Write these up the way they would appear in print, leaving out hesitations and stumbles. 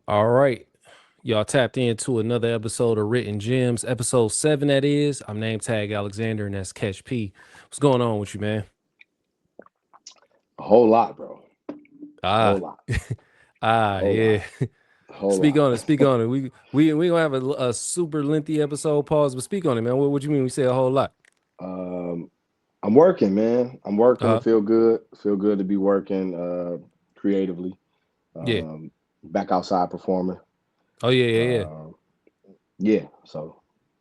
All right. Y'all tapped into another episode of Written Gems, episode 7, that is. I'm name tag Alexander, and that's Catch P. What's going on with you, man? A whole lot, bro. A whole Ah, lot. A whole yeah. lot. A whole Speak lot. on it. Speak on it. We gonna have a super lengthy episode pause, but speak on it, man. What you mean? We say a whole lot. um, I'm working, man. I'm working to Uh, feel good. Feel good to be working creatively. yeah. Um, Back outside performing. Oh yeah, yeah, yeah. Um, yeah. So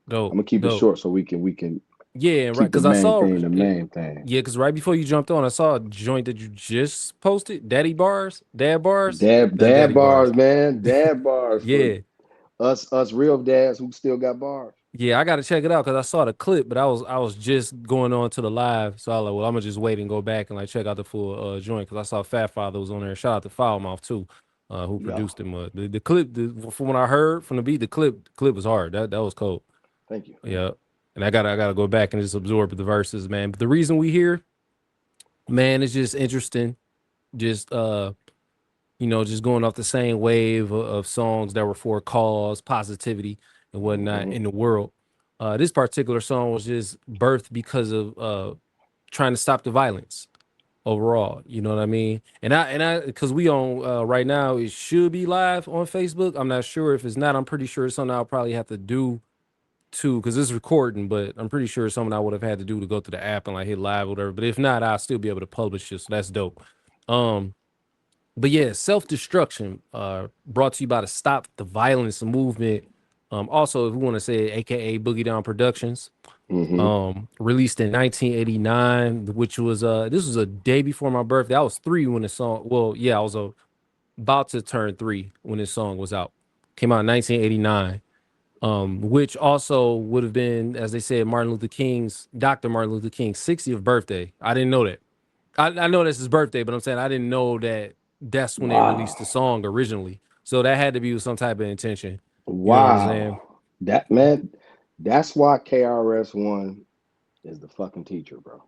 I'm Dope, gonna keep it dope. short so we can Yeah, and right, keep the because I main saw, thing the main thing. yeah, because right before you jumped on, I saw a joint that you just posted, Daddy Bars, Dad Bars, not Dad Daddy bars, Bars. man. Dad bars for Yeah, us real dads who still got bars. yeah, I gotta check it out because I saw the clip, but I was just going on to the live, so I was like, well, I'm gonna just wait and go back and like check out the full joint because I saw Fat Father was on there. Shout out to Foulmouth too, who Yeah. produced him. The clip, from what I heard from the beat, the clip was hard. That was cold. Thank you. Thank Yeah, and I gotta go back and just absorb the verses, man. But the reason we here, man, is just interesting. Just just going off the same wave of songs that were for cause, positivity, and you. whatnot Hmm. in the world. This particular song was just birthed because of trying to stop the violence overall. You know what I mean? Because we on right now, it should be live on Facebook. I'm not sure if it's not. I'm pretty sure it's something I'll probably have to do too, because it's recording. But I'm pretty sure it's something I would have had to do to go to the app and like hit live or whatever. But if not, I'll still be able to publish it. So that's dope. Um, but yeah, self destruction. Brought to you by the Stop the Violence movement. Also, if we want to say it, AKA Boogie Down Productions. Hmm. Released in 1989, which was this was a day before my birthday. I was 3 when the song. Well, yeah, I was about to turn 3 when this song was out. Came out in 1989. Which also would have been, as they said, Dr. Martin Luther King's 60th birthday. I didn't know that. I know that's his birthday, but I'm saying I didn't know that that's when they Wow. released the song originally. So that had to be with some type of intention. You know what I'm saying? Wow. That man, that's why KRS-One is the fucking teacher, bro.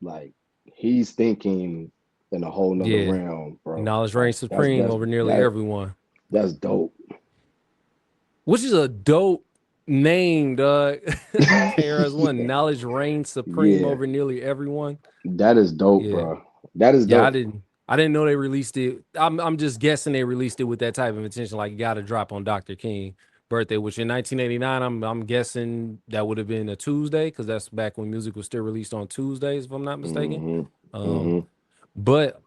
Like he's thinking in a whole nother Yeah. realm, bro. Knowledge Like reigns supreme over nearly everyone. that's dope. Which is a dope name, dog. KRS One. Yeah. Knowledge reigns supreme Yeah. over nearly everyone. That is dope, Yeah. bro. That is Yeah, I dope. didn't. I didn't know they released it. I'm just guessing they released it with that type of intention, like you got to drop on Dr. King birthday, which in 1989, I'm guessing that would have been a Tuesday because that's back when music was still released on Tuesdays, if I'm not mistaken. Hmm. Um, Hmm. but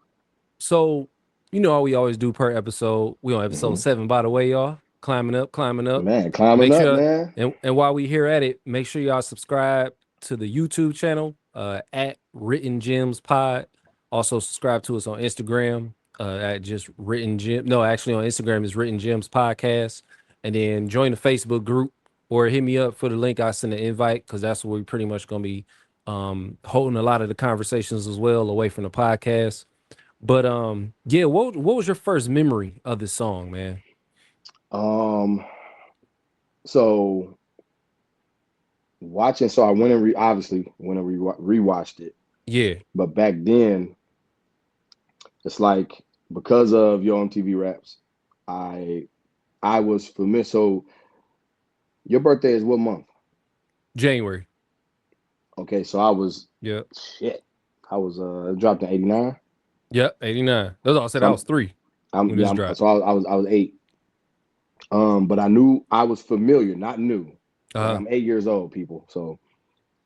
so you know how we always do per episode. We on episode Hmm. 7, by the way, y'all. Climbing up, climbing up. Man, climbing Make up, sure man. and while we here at it, make sure y'all subscribe to the YouTube channel at Written Gems Pod. Also subscribe to us on Instagram at just Written Gem. No, actually on Instagram is Written Gems Podcast. And then join the Facebook group or hit me up for the link. I send the invite because that's where we pretty much gonna be holding a lot of the conversations as well away from the podcast. But yeah, what was your first memory of this song, man? Um, so watching, so I went and obviously went and rewatched it, Yeah, but back then it's like because of your MTV Raps, I I was familiar. So your birthday is what month? January. Okay, so I was Yeah. shit. I was it dropped in '89. Yep, 89. That's all I said. So I was 3 I'm when yeah. this dropped. So I was 8. But I knew I was familiar, not new. Like Uh-huh. I'm 8 years old, people. So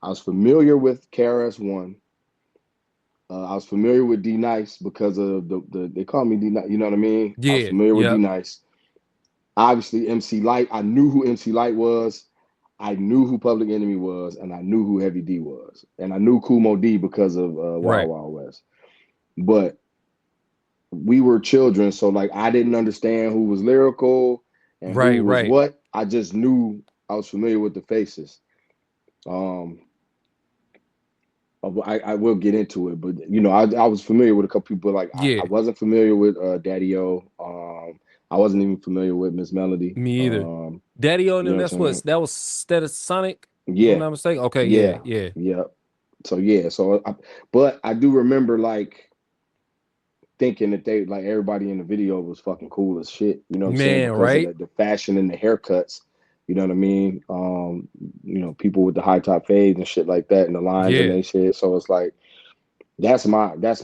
I was familiar with KRS-One. I was familiar with D Nice because of the they call me D Nice. You know what I mean? I was Yeah, familiar with D yep. Nice. Obviously, MC Light. I knew who MC Light was. I knew who Public Enemy was, and I knew who Heavy D was, and I knew Kumo D because of Wild Right. Wild West. But we were children, so like I didn't understand who was lyrical and Right, who was right. what. I just knew I was familiar with the faces. Um, I will get into it, but I was familiar with a couple people. Like I Yeah, wasn't familiar with Daddy O. I wasn't even familiar with Miss Melody. me either. Daddy O and You them, know what I'm saying? that was Sonic, if I'm Yeah, not mistaken. Okay, yeah, yeah, yeah. yeah. So yeah, but I do remember like thinking that they like everybody in the video was fucking cool as shit. You know what I'm saying? Man, Because of right? the fashion and the haircuts. You know what I mean? People with the high top fades and shit like that, and the lines and Yeah. they shit. So it's like that's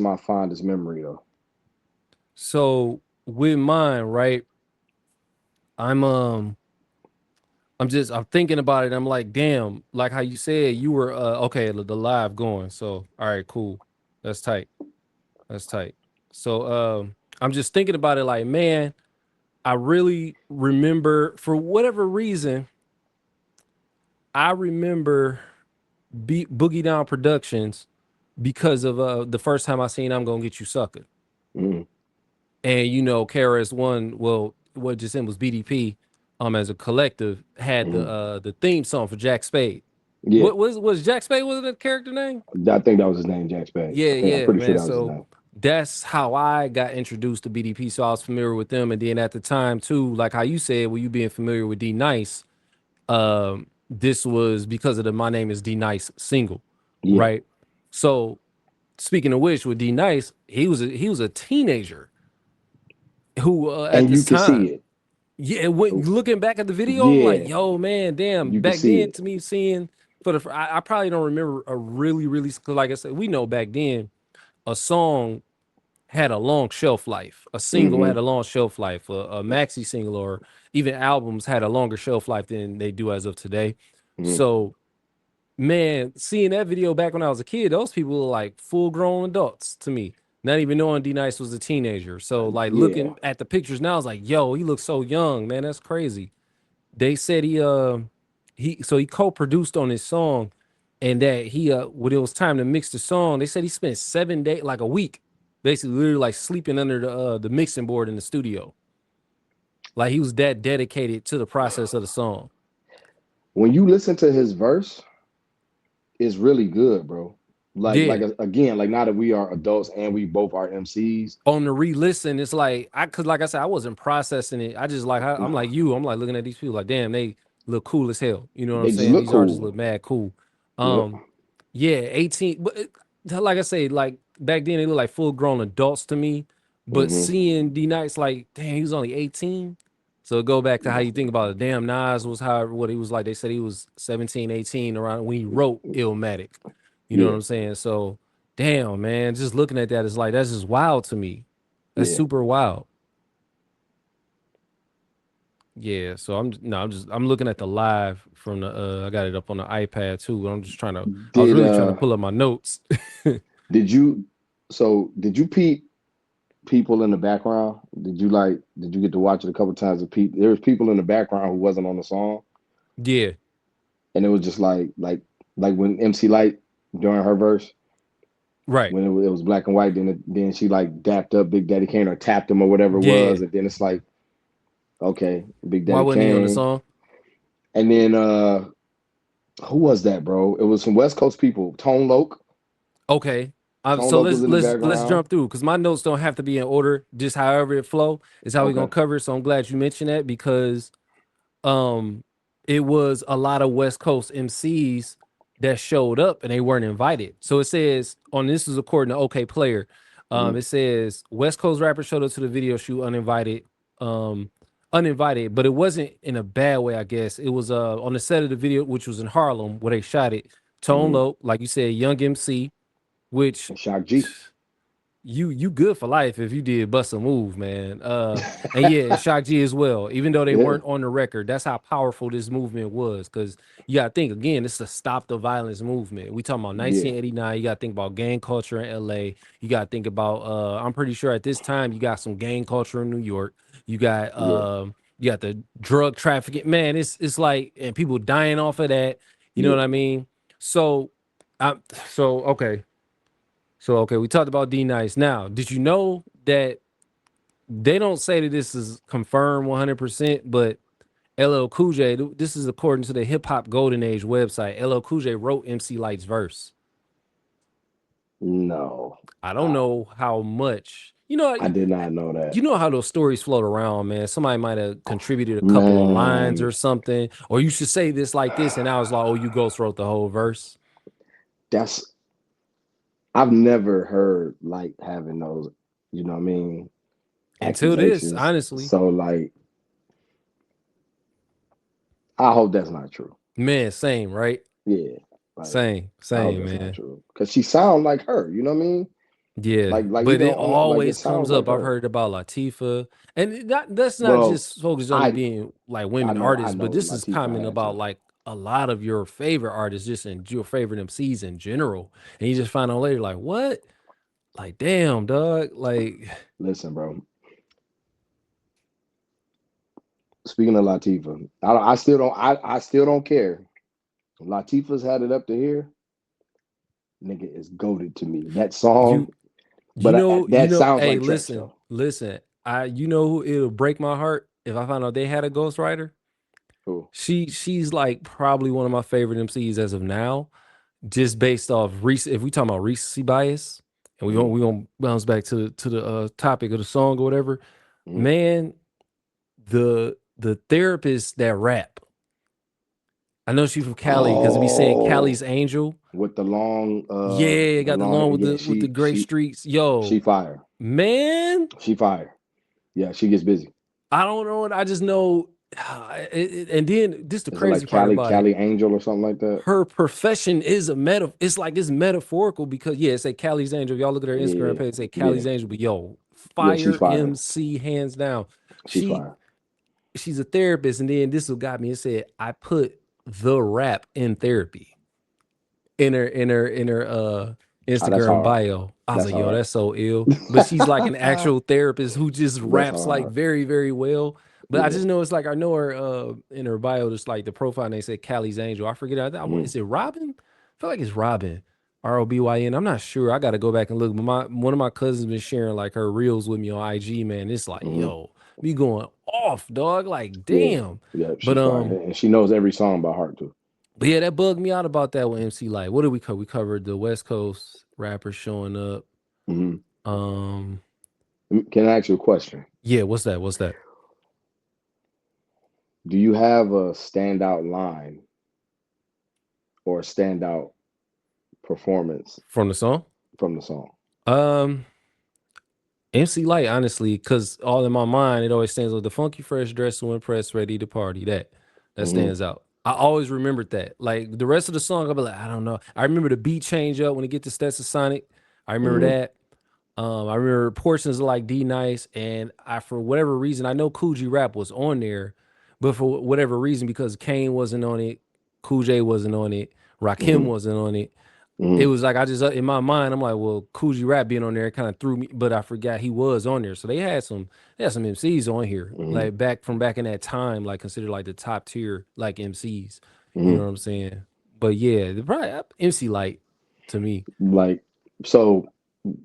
my fondest memory though. So with mine, right? I'm I'm thinking about it. I'm like, damn, like how you said you were okay, the live going. So all right, cool. That's tight. That's tight. So I'm just thinking about it like, man, I really remember for whatever reason, I remember Boogie Down Productions because of the first time I seen I'm gonna get you sucker. Mm, And you know, KRS One, well, what just in was BDP, as a collective had mm. the theme song for Jack Spade. Yeah, What was Jack Spade? Was it a character name? I think that was his name, Jack Spade. Yeah, I'm yeah, pretty sure man. that was his So name. that's how I got introduced to BDP. So I was familiar with them, and then at the time too, like how you said, well, you being familiar with D Nice, this was because of the "My Name Is D Nice" single, Yeah, right? So speaking of which, with D Nice, he was a teenager who at and you this can see time. it. Yeah, when looking back at the video, I'm like, Yeah, yo, man, damn. you can Back see then, it. to me, seeing I probably don't remember a really, really, 'cause like I said, we know back then a song had a long shelf life. A single Hmm. had a long shelf life. A maxi single or even albums had a longer shelf life than they do as of today. Hmm. So, man, seeing that video back when I was a kid, those people were like full grown adults to me. Not even knowing D Nice was a teenager. So, like Yeah, looking at the pictures now, I was like, yo, he looks so young, man. That's crazy. They said he co-produced on his song, and that he when it was time to mix the song, they said he spent 7 days, like a week, basically literally like sleeping under the mixing board in the studio. Like he was that dedicated to the process of the song. when you listen to his verse, it's really good, bro. Yeah. Again, like now that we are adults and we both are MCs, On the re-listen, it's like cause like I said, I wasn't processing it. I just like I'm like you, I'm like looking at these people like, damn, they look cool as hell. You know what I'm they just saying? look These artists cool. look mad cool. Yep. Um, Yeah, 18. But like I say, like back then they looked like full grown adults to me. But Hmm. seeing D Nice, like, damn, he was only 18. So go back to how you think about it. Damn, Nas was however what he was like. They said he was 17, 18 around when he wrote Illmatic. You know what Yeah, I'm saying? So damn, man, just looking at that is like that's just wild to me. That's yeah. super wild. Yeah, so I'm looking at the live from the I got it up on the iPad too. I'm just trying to I was Did really trying to pull up my notes. did you did you peep people in the background? Did you get to watch it a couple times? There was people in the background who wasn't on the song, Yeah, and it was just like when MC Light during her verse right. when it was black and white. Then she like dapped up Big Daddy Kane or tapped him or whatever it Yeah. was, and then it's like okay, Big Why Daddy wasn't he on the Kane, song? and then who was that, bro? It was some West Coast people. Tone Loc. Okay. Tone So Loc let's was in the let's background. jump through because my notes don't have to be in order. Just however it flow is how we gonna Okay. cover it. So I'm glad you mentioned that because um it was a lot of West Coast MCs that showed up and they weren't invited. So it says on this is according to OK Player. Hmm. It says West Coast rappers showed up to the video shoot uninvited. Um Uninvited, but it wasn't in a bad way, I guess. It was on the set of the video, which was in Harlem, where they shot it. Tone Hmm. Loc, like you said, Young MC, which And Shock G. you good for life if you did bust a move, man. And yeah, and Shock G as well. Even though they Yeah. weren't on the record, that's how powerful this movement was. Because you got to think again, it's a stop the violence movement. We talking about Yeah. 1989. You got to think about gang culture in LA. You got to think about. I'm pretty sure at this time you got some gang culture in New York. Yeah. You got the drug trafficking. Man, it's like and people dying off of that. You know Yeah. what I mean? So, I so okay. So okay, we talked about D Nice. Now, did you know that they don't say that this is confirmed 100%, but LL Cool J, this is according to the Hip Hop Golden Age website. LL Cool J wrote MC Light's verse. No. I don't I, know how much. You know, I did not know that. you know how those stories float around, man. Somebody might have contributed a couple of lines Man, or something, or you should say this like this, and I was like, oh, you ghost wrote the whole verse. that's I've never heard like having those. You know what I mean? Until this, Accusations. honestly, So like, I hope that's not true. man, same, right? Yeah, like I hope Same, that's not man. true because she sound like her. You know what I mean? Yeah, Like but even it on like it always comes sounds like up. I've her. heard about Latifah, and that's not Well, just focused on it I being like I women know I artists, but know this is Latifah common had about to. like a lot of your favorite artists, just in your favorite MCs in general. And you just find out later, like, what? Like, damn, dog. Like, Listen, bro. Speaking of Latifah, I still don't I still don't care. Latifah's had it up to here. Nigga is goaded to me. That you, song, but you that know. sounds Hey, like Treach listen, though. listen. You know who it'll break my heart if I find out they had a ghostwriter. Cool. She's like probably one of my favorite MCs as of now, just based off recent. If we talking about recency bias, and Mm-hmm. we gonna bounce back to the topic of the song or whatever, Mm-hmm. man, the therapist that rap. I know she from Cali because we saying Oh, Cali's Angel. with Yeah, the got the long hair. long Yeah, with the gray streets. Yo, she fire. man, She fire. Yeah, she gets busy. I don't know. I just know. And then this the Is it like crazy part about it. Cali Angel or something like that? Her profession is a meta. It's like it's metaphorical because yeah, it's a Cali's Angel. If y'all look at her Instagram Yeah, page, say yeah, Cali's Angel. But yo, yeah. She's fire fire. MC hands down. She's She fire. she's a therapist, and then this what got me. It said I put the rap in therapy in her Oh, that's Instagram hard. bio. I was That's like, yo, hard. that's so ill. But she's like an actual therapist who just That's raps like hard. very, very well. But I Yeah. just know it's like I know her in her bio, just like the profile and they said Callie's Angel. I forget Mm-hmm. is it Robin? I feel like it's Robin. ROBYN. I'm not sure. I gotta go back and look. But my one of my cousins been sharing like her reels with me on IG, man. It's like, Mm-hmm. yo, be going off, dog. Like, Yeah. damn. Yeah. But She's fire, and she knows every song by heart too. but yeah, that bugged me out about that with MC Light. What did we cover? We covered the West Coast rappers showing up. Mm-hmm. Um, Can I ask you a question? yeah, what's that? What's that? Do you have a standout line or a standout performance From the song? from the song? Um, MC Light, honestly, because all in my mind, it always stands with the funky fresh dress to impress, ready to party. That Mm-hmm. stands out. I always remembered that. Like the rest of the song, I'll be like, I don't know. I remember the beat change up when it get to Stetson Sonic. I remember Mm-hmm. that. I remember portions of like D Nice, and I for whatever reason I know Coogee Rap was on there, but for whatever reason because Kane wasn't on it, Cool J wasn't on it, Rakim Mm-hmm. wasn't on it. It Mm-hmm. was like I just in my mind I'm like, well, Coogee Rap being on there kind of threw me, but I forgot he was on there. So they had some MCs on here Mm-hmm. like back in that time, like considered like the top tier like MCs. You know Mm-hmm. what I'm saying? But yeah, the probably MC Light to me. Like, so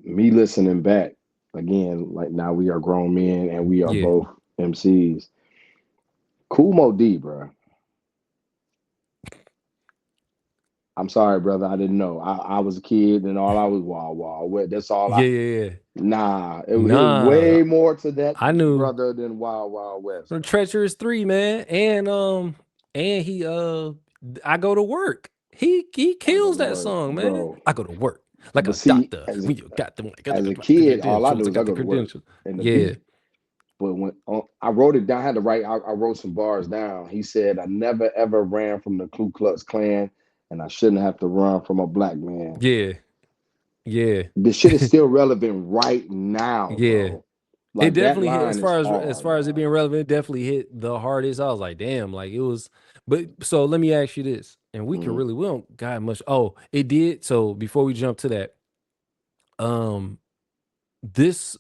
me listening back again, like now we are grown men and we are Yeah, both MCs. Cool Mo D, bro. I'm sorry, brother. I didn't know. I was a kid and all I was wild, wild wet. That's all I. yeah, yeah, yeah. Nah, it was Nah, way more to that I knew brother than Wild Wild West, from though. Treacherous 3, man. And he I go to work. He I go kills to that work, song, man. bro. I go to work like But a see, doctor. When you got them like I as a got the kid, all I credentials. do I is I got the go to work credentials. and the Yeah. beat. But when I wrote it down, I had to write. I wrote some bars down. He said, "I never ever ran from the Ku Klux Klan, and I shouldn't have to run from a black man." Yeah. Yeah. This shit is still relevant right now, Yeah. bro. It Like that definitely hit line is as hard, far as it dog. being relevant, it definitely hit the hardest. I was like, damn, like it was but so let me ask you this. And Mm-hmm, we don't got much. Oh, it did. So before we jump to that, um this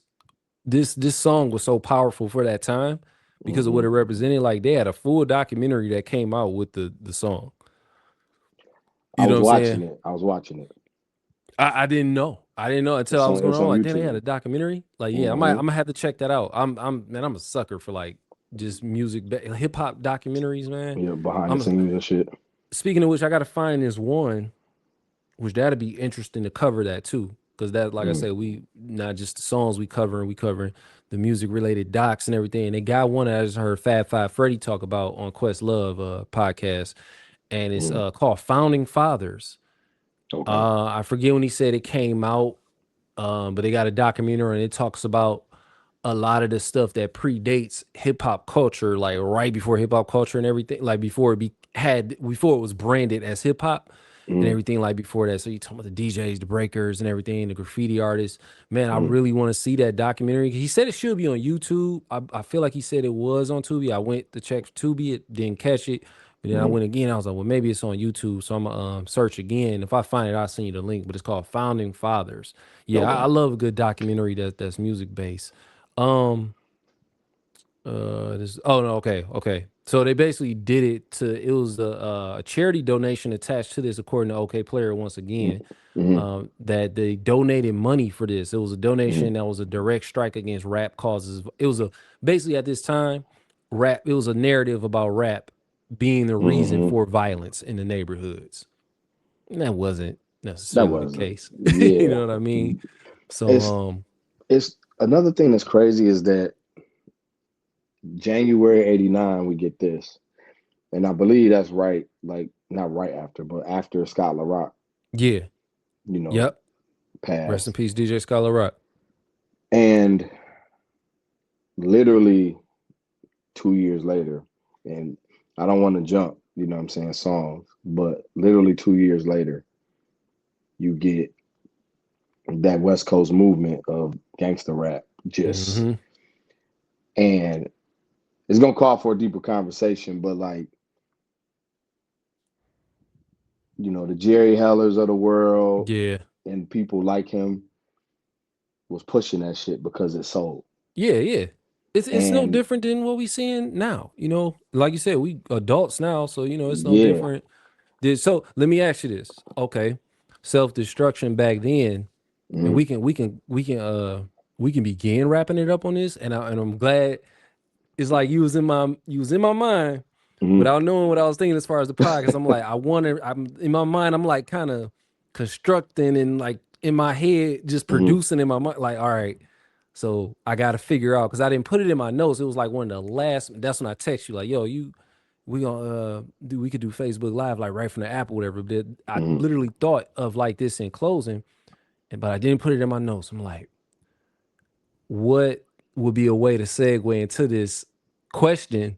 this song was so powerful for that time because of mm-hmm. what it represented. Like they had a full documentary that came out with the song. I You know was what I'm saying? watching it. I was watching it. I didn't know. I didn't know until I was going It's on. on Like, damn, they had YouTube. a documentary. Like, yeah, I'm Mm-hmm. gonna have to check that out. I'm a sucker for like just music, hip hop documentaries, man. Yeah, behind the I'm scenes and shit. speaking of which, I got to find this one, which that'd be interesting to cover that too, because that, like I Mm-hmm, said, we not just the songs we covering the music related docs and everything. And they got one that I just heard Fab Five Freddy talk about on Quest Love podcast, and it's mm-hmm. called Founding Fathers. Okay. I forget when he said it came out. But they got a documentary and it talks about a lot of the stuff that predates hip hop culture, like right before hip hop culture and everything, like before it was branded as hip hop and Mm, everything like before that. So you talking about the DJs, the breakers, and everything, the graffiti artists. Man, I mm, really want to see that documentary. He said it should be on YouTube. I feel like he said it was on Tubi. I went to check Tubi, it didn't catch it. But then I mm. went again. I was like, well, maybe it's on YouTube. So I'm gonna search again. If I find it, I'll send you the link. But it's called Founding Fathers. Yeah, I Okay. love a good documentary that's music based. Um, this oh no, okay. So they basically did it to it was a charity donation attached to this, according to OK Player once Mm, again. mm, That they donated money for this. It was a mm, donation that was a direct strike against rap causes. It was a basically at this time, rap. It was a narrative about rap being the reason mm. for violence in the neighborhoods. And that wasn't That necessarily the wasn't. case. You Yeah. know what I mean? So It's it's another thing that's crazy is that January '89 we get this, and I believe that's right. Like not right after, but after Scott LaRock, yeah, you know, yep. Rest in passed, peace, DJ Scholar Rock. and literally 2 years later, and I don't want to jump, you know what I'm saying, songs, but literally 2 years later, you get that West Coast movement of gangster rap just, Hmm. and it's gonna call for a deeper conversation, but like, the Jerry Hellers of the world Yeah. and people like him was pushing that shit because it sold. Yeah. It's no And different than what we seeing now. Like you said, we adults now, so it's no yeah, different. So let me ask you this. Okay. Self-destruction back then, and mm, we can begin wrapping it up on this. And I'm glad it's like you was in my mind mm, without knowing what I was thinking as far as the podcast. I'm like, I'm in my mind, I'm like kind of constructing and like in my head, just mm, producing in my mind, like, all right, so I gotta figure out because I didn't put it in my notes. It was like one of the last, that's when I text you, like, yo, we gonna we could do Facebook Live like right from the app or whatever. But I mm. literally thought of like this in closing, but I didn't put it in my notes. I'm like, what would be a way to segue into this question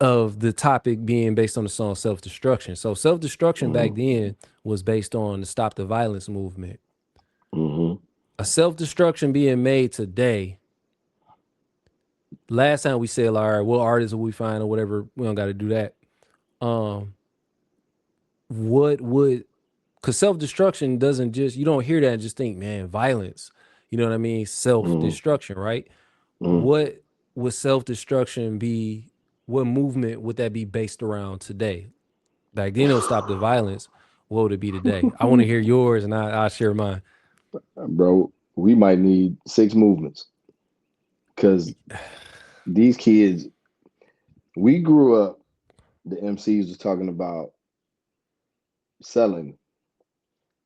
of the topic being based on the song Self Destruction? So, Self Destruction back Mm, then was based on the Stop the Violence movement. mm, A self destruction being made today. Last time we said, all right, what artists will we find or whatever? We don't got to do that. Um, what would, because self destruction doesn't just, you don't hear that and just think, man, violence. You know what I mean? Self mm, destruction, right? mm. What would self destruction be? What movement would that be based around today? Back then, it'll stop the violence. What would it be today? I want to hear yours, and I'll share mine. Bro, we might need six movements because these kids, we grew up, the MCs was talking about selling.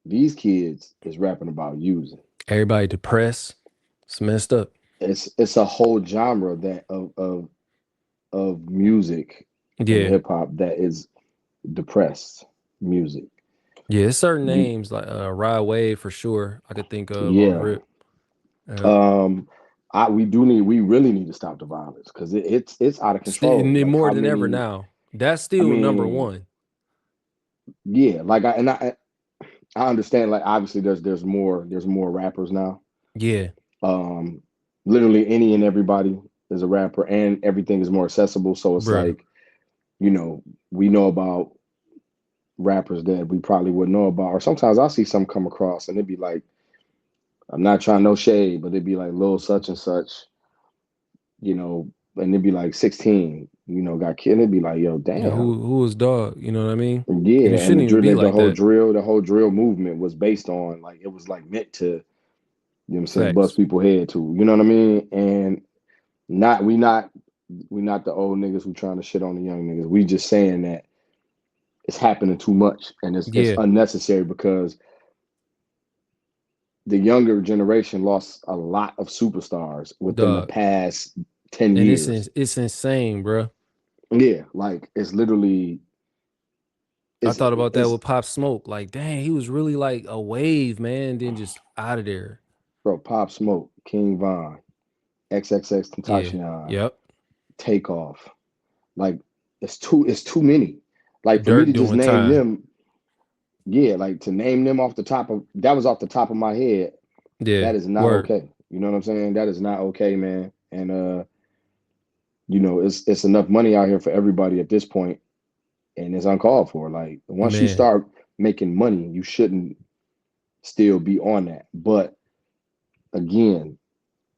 These kids is rapping about using. Everybody depressed. It's messed up. It's a whole genre that of music and Yeah, hip hop that is depressed music. yeah. It's certain You names like Ride Wave for sure. I could think of off yeah. rip. Uh, Um we really need to stop the violence because it's out of control. Like more how than ever many now. That's I still number mean, one. yeah, like I understand like obviously there's more rappers now. Yeah, Um Literally any and everybody is a rapper and everything is more accessible. So it's bruh. like, you know, we know about rappers that we probably wouldn't know about. Or sometimes I'll see some come across and it'd be like, I'm not trying no shade, but it'd be like Lil such and such, and it'd be like 16, got killed. And it'd be like, yo, Yeah, damn. who is dog? You know what I mean? And Yeah, it and shouldn't even be the like whole that. drill, movement was based on like it was like meant to, what I'm saying, bust Facts. people head to, you know what I mean? And not we not the old niggas who trying to shit on the young niggas. We just saying that it's happening too much and it's Yeah, unnecessary because the younger generation lost a lot of superstars within the dog. past 10 And years. it's insane, bruh. Yeah, like it's literally I it's thought about that it's with Pop Smoke. Like, dang, he was really like a wave, man. Then just out of there. bro. Pop Smoke, King Von, XXX Yeah. Tentacion, Yep. Takeoff. Like it's too many. Like for me Dirt to just doing name time. them, yeah, like to name them off the top of that was off the top of my head. Yeah. That is not Word. okay. You know what I'm saying? That is not okay, man. And it's enough money out here for everybody at this point, and it's uncalled for. Like once you Man. start making money, you shouldn't still be on that. But again,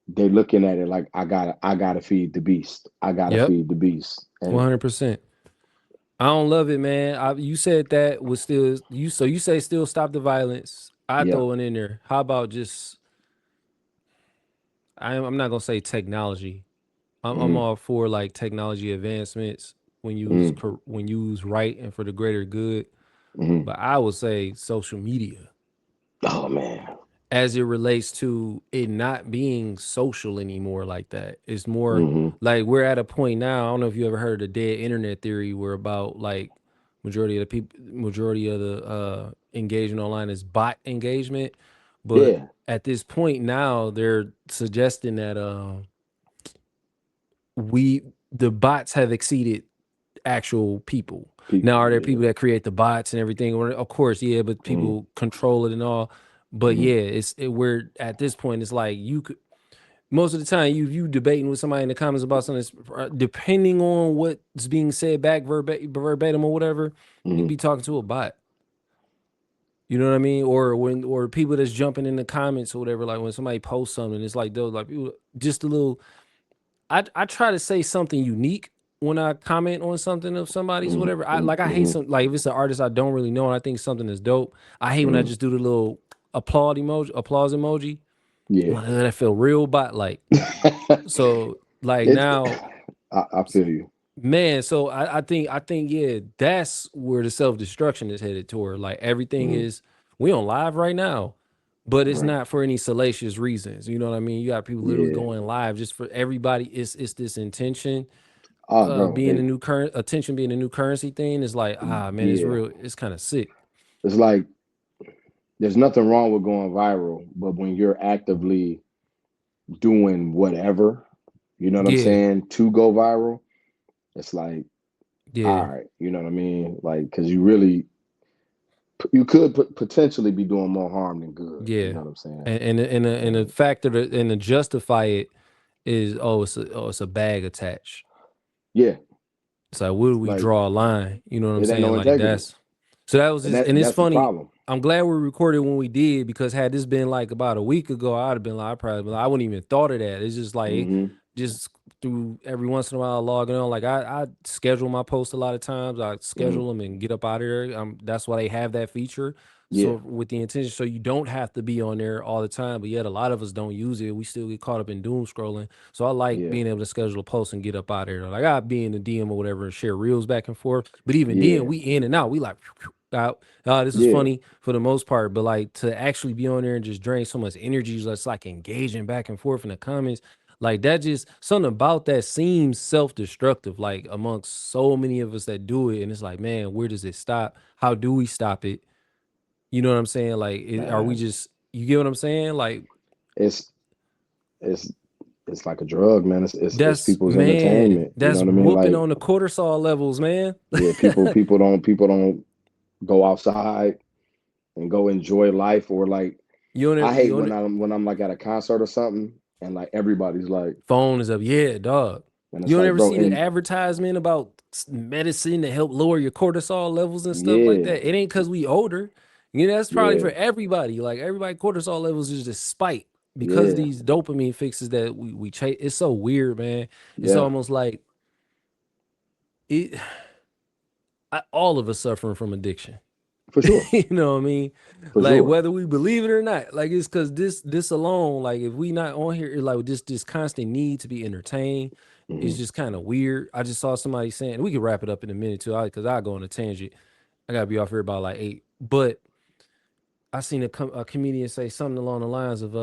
they're looking at it like I gotta feed the beast. I gotta Yep. feed the beast. And 100%. I don't love it, man. You said that was still you. So you say still stop the violence. I yeah, throw it in there. How about just I'm not gonna say technology. I'm mm-hmm, all for like technology advancements mm-hmm, when used right and for the greater good. mm-hmm. But I would say social media Oh man. as it relates to it not being social anymore like that. It's more Mm-hmm. like we're at a point now. I don't know if you ever heard of the dead internet theory where about like majority of the engagement online is bot engagement. But Yeah, at this point now they're suggesting that we the bots have exceeded actual people. Now, people. are there Yeah. people that create the bots and everything? Well, of course, yeah, but Mm-hmm, people control it and all. But mm-hmm, yeah, we're at this point. It's like you could most of the time you debating with somebody in the comments about something. Depending on what's being said back verbatim or whatever, you could mm-hmm. be talking to a bot. You know what I mean? Or people that's jumping in the comments or whatever. Like when somebody posts something, it's like those like people just a little I try to say something unique when I comment on something of somebody's whatever. I hate Mm-hmm, some like if it's an artist I don't really know and I think something is dope. I hate when I mm-hmm. just do the little applause emoji. I'm Yeah. like, "Ugh, that feel real bot like." So like it. now, I feel you. man. So I think yeah, that's where the self destruction is headed toward. Like everything Mm-hmm. is we on live right now, but it's Right. not for any salacious reasons. You know what I mean? You got people literally Yeah. going live just for everybody. It's this intention Oh, bro. being a new current attention being a new currency thing is like man it's Yeah. real it's kind of sick. It's like there's nothing wrong with going viral, but when you're actively doing whatever, you know what I'm Yeah, saying, to go viral, it's like, yeah, all right, you know what I mean? Like, because you could potentially be doing more harm than good. You yeah. know what I'm saying? And the And factor and to justify it is it's a bag attached. yeah, It's like where do we like draw a line? You know what I'm it ain't saying? no Like integrity, that's so that was and just and it's that's the funny. problem. I'm glad we recorded when we did because had this been like about a week ago, I'd have been like I probably been like, I wouldn't even thought of that. It's just like Hmm. just through every once in a while logging on. Like I schedule my posts a lot of times. I Hmm. schedule them and get up out of there. That's why they have that feature. So Yeah, with the intention, so you don't have to be on there all the time. But yet a lot of us don't use it. We still get caught up in doom scrolling. So I like yeah, being able to schedule a post and get up out of there. Like I be in the DM or whatever and share reels back and forth. But even then, yeah, we in and out. We like out. This is yeah. funny for the most part. But like to actually be on there and just drain so much energy, just like engaging back and forth in the comments. Like that just something about that seems self-destructive, like amongst so many of us that do it. And it's like, man, where does it stop? How do we stop it? You know what I'm saying? Like, are we Man, just you get what I'm saying? Like, it's it's it's like a drug, man. It's that's people's man, entertainment. You know that's what I mean? whooping Like, on the cortisol levels, man. yeah, people don't go outside and go enjoy life, or like I hate You on it? when I'm like at a concert or something and like everybody's like, Phone is up. Yeah, dog. and it's You don't like, ever bro, see the and advertisement about medicine to help lower your cortisol levels and stuff like yeah, that. It ain't because we older. You know, that's probably yeah, for everybody. Like everybody cortisol levels is just spike because yeah, these dopamine fixes that we chase. It's so weird, man. It's yeah, almost like it. All of us suffering from addiction. for sure, You know what I mean? for Like sure. whether we believe it or not, like it's because this alone, like if we not on here, like this constant need to be entertained is Hmm. just kind of weird. I just saw somebody saying we can wrap it up in a minute too, because I go on a tangent. I gotta be off here about like 8. But I seen a comedian say something along the lines of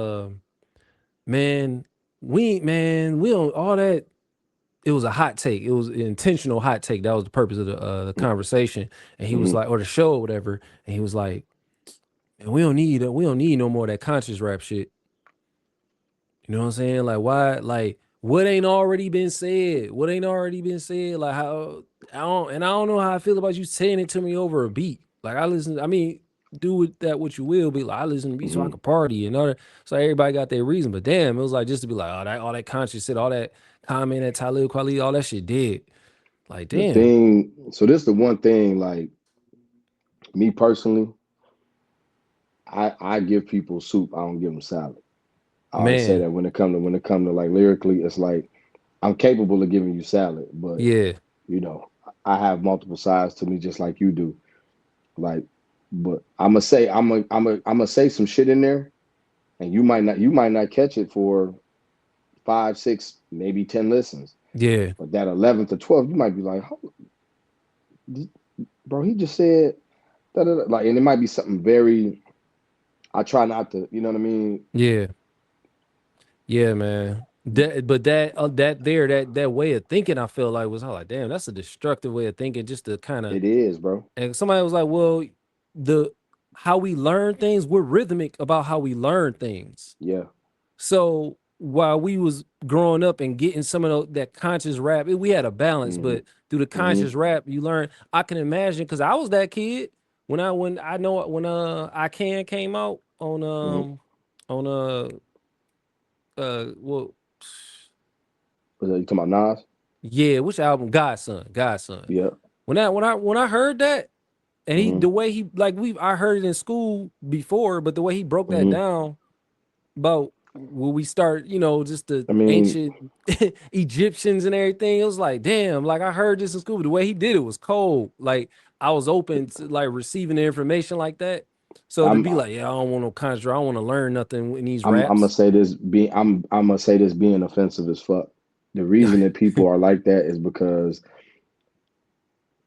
man, we don't all that. It was a hot take. It was an intentional hot take. That was the purpose of the conversation. And he was Hmm. like, or the show or whatever. And he was like, and we don't need no more of that conscious rap shit. You know what I'm saying? Like why? Like what ain't already been said? What ain't already been said? Like how I don't know how I feel about you saying it to me over a beat. Like I listen. I mean, do with that what you will. Be like I listen to beats so I Hmm. can party and all that. So everybody got their reason. But damn, it was like just to be like all that conscious shit, all that comment at Talib Kweli, all that shit dead. Like The damn, thing, so this the one thing, like me personally, I give people soup. I don't give them salad. I always say man. that when it come to like lyrically, it's like I'm capable of giving you salad, but Yeah, you know, I have multiple sides to me just like you do. Like, but I'm gonna say some shit in there, and you might not catch it for 5, 6, maybe 10 listens. yeah, But that 11th or 12th, you might be like, bro, he just said da, da, da. Like, and it might be something very. I try not to, you know what I mean? yeah. Yeah, man. But that way of thinking, I feel like was like, damn, that's a destructive way of thinking. Just to kind of, It is, bro. and somebody was like, well, the how we learn things, we're rhythmic about how we learn things. Yeah. So while we was growing up and getting some of that conscious rap, we had a balance. Hmm. But through the Hmm. conscious rap, you learn. I can imagine because I was that kid when I know when I can came out Hmm. on well. Was that, you talking about Nas? Yeah, which album? Godson, Godson. Yeah. When I heard that, and he the Hmm. way he like I heard it in school before, but the way he broke that Hmm. down about when we start, just the I mean, ancient Egyptians and everything, it was like, damn, like I heard this in school, but the way he did it was cold. Like I was open to like receiving the information like that. So to I'm be like, yeah, I don't want no conjure, I don't want to learn nothing in these I'm gonna raps. say this being I'm gonna say this being offensive as fuck. The reason that people are like that is because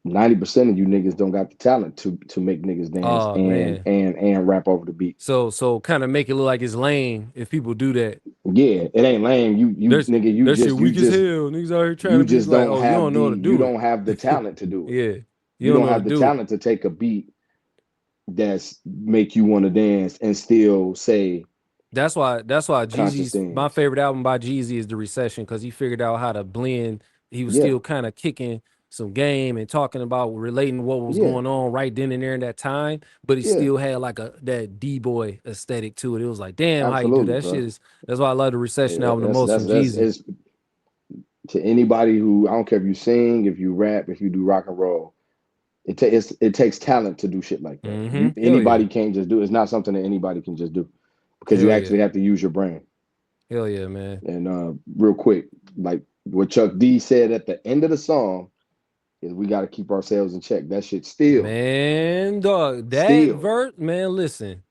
90% of you niggas don't got the talent to make niggas dance Oh man. and rap over the beat. So kind of make it look like it's lame if people do that. Yeah, it ain't lame. You There's nigga, that shit weak as hell. Niggas out here trying you to be just like, don't oh, you have don't know how to you do don't have the it. talent to do it. Yeah, you You don't don't know how to have the do it. talent to take a beat that's make you want to dance and still say That's why conscious Jeezy's my things. favorite album by Jeezy is The Recession because he figured out how to blend. He was Yeah, still kind of kicking some game and talking about relating what was yeah, going on right then and there in that time, but he yeah. still had like that D boy aesthetic to it. It was like, damn, how you do Absolutely, that shit bro. is. That's why I love The Recession album the most from That's Jeezy. it's to anybody who I don't care if you sing, if you rap, if you do rock and roll. It takes talent to do shit like that. You Hell yeah, anybody can't just do it. It's not something that anybody can just do because you hell yeah, actually have to use your brain. hell yeah, man. And real quick, like what Chuck D said at the end of the song is we got to keep ourselves in check. That shit Man, dog, that still, vert, man, listen,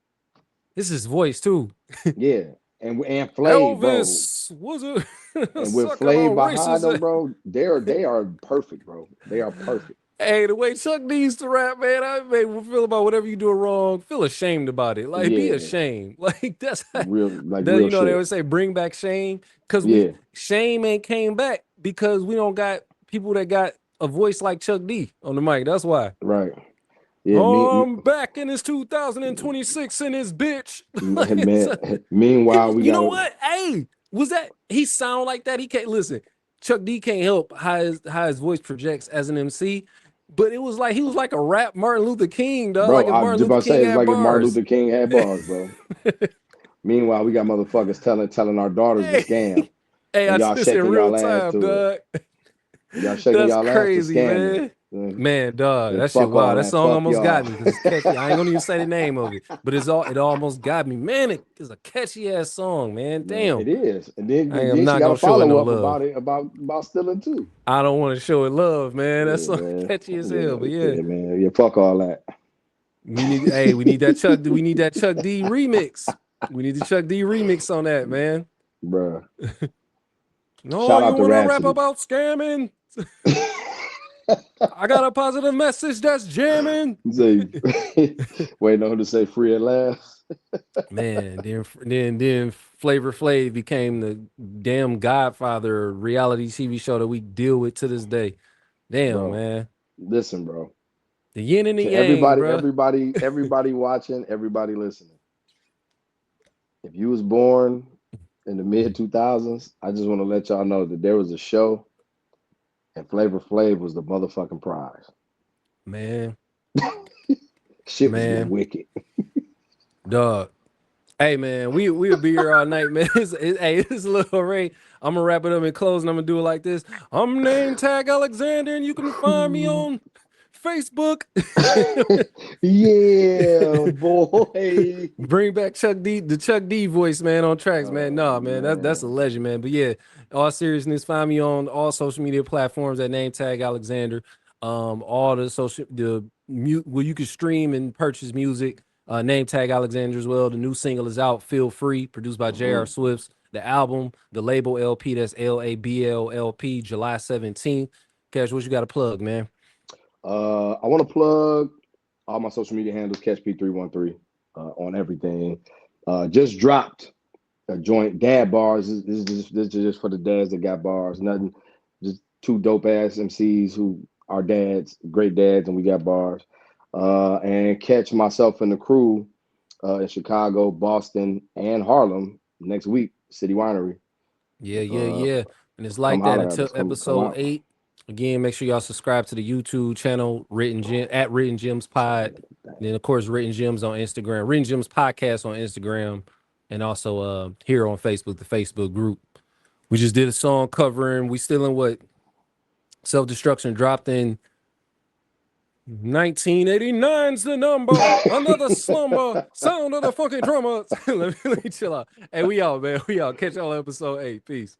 this is voice too. yeah. And Flav, bro, Elvis was a and with sucking Flav on behind them, racist. bro, they are perfect, bro. They are perfect. Hey, the way Chuck needs to rap, man, I made me feel about whatever you do wrong, feel ashamed about it. Like, be Yeah, ashamed. Like, that's how, real they shit. always say, bring back shame. Cause Yeah, shame ain't came back because we don't got people that got a voice like Chuck D on the mic. That's why. right. Yeah, Oh, I'm back in his 2026 in his bitch. Like, man. Meanwhile, we you got know a what? Hey, was that he sound like that? He can't listen. Chuck D can't help how his voice projects as an MC, but it was like he was like a rap Martin Luther King, dog. bro. Like if I was Martin just about Luther to say King it's had like if Martin bars. Luther King had bars, bro. Meanwhile, we got motherfuckers telling our daughters to Hey, scam, hey, and I y'all see this in shaking real y'all ass time, to it. dog. Y'all shaking That's y'all ass to crazy, scamming. man. Man, dog, Yeah, that shit fuck all wow. That that. song Fuck almost got y'all. me because it's catchy. I ain't gonna even say the name of it, but it almost got me. Man, it is a catchy ass song, man. Man, Damn. it is. I am Then she not got a gonna show it follow no up love. about it about stealing too. I don't want to show it love, man. That Yeah, song man. catchy as hell. But Yeah, yeah, yeah, man. Yeah, fuck all that. we need that Chuck. We need that Chuck D remix. We need the Chuck D remix on that, man. Bruh. No, Shout you out to want to rap Rhapsody. about scamming? I got a positive message that's jamming. Say, waiting on him to say free at last. Man, then Flavor Flav became the damn Godfather reality TV show that we deal with to this day. Damn, Bro, man. listen, bro. The yin and the To yang, bro. everybody watching, everybody listening. If you was born in the mid 2000s. I just want to let y'all know that there was a show and Flavor Flav was the motherfucking prize. Man, Shit was getting man, wicked. dog. Hey man, we'll be here all night, man. Hey, it's a little Ray. I'm gonna wrap it up in closing. I'm gonna do it like this. I'm name tag Alexander, and you can find me on Facebook. Yeah, boy. Bring back Chuck D, the Chuck D voice, man, on tracks, man. Oh Nah, man, that's a man. legend, man. But yeah, all seriousness, find me on all social media platforms at name tag Alexander. All the social where you can stream and purchase music. Name tag Alexander as well. The new single is out. Feel free, produced by J.R. Mhm. Swifts. The album, the label LP, that's LABLLP, July 17th. Cash, what you got to plug, man? I want to plug all my social media handles, Catch P313 on everything. Just dropped a joint dad bars. This is just for the dads that got bars. Nothing, just two dope ass MCs who are dads, great dads, and we got bars. And catch myself and the crew in Chicago, Boston, and Harlem next week, City Winery. Yeah, yeah, Uh, yeah. And it's come like that holler at until us. Come episode out. 8. Again, make sure y'all subscribe to the YouTube channel, Written Gem at Written Gems Pod. And then of course, Written Gems on Instagram, Written Gems Podcast on Instagram, and also here on Facebook, the Facebook group. We just did a song covering, we still in what self-destruction dropped in 1989's the number. Another slumber. Sound of the funky drummer. Let me chill out. Hey, we out, man. We out. Catch y'all episode 8. Peace.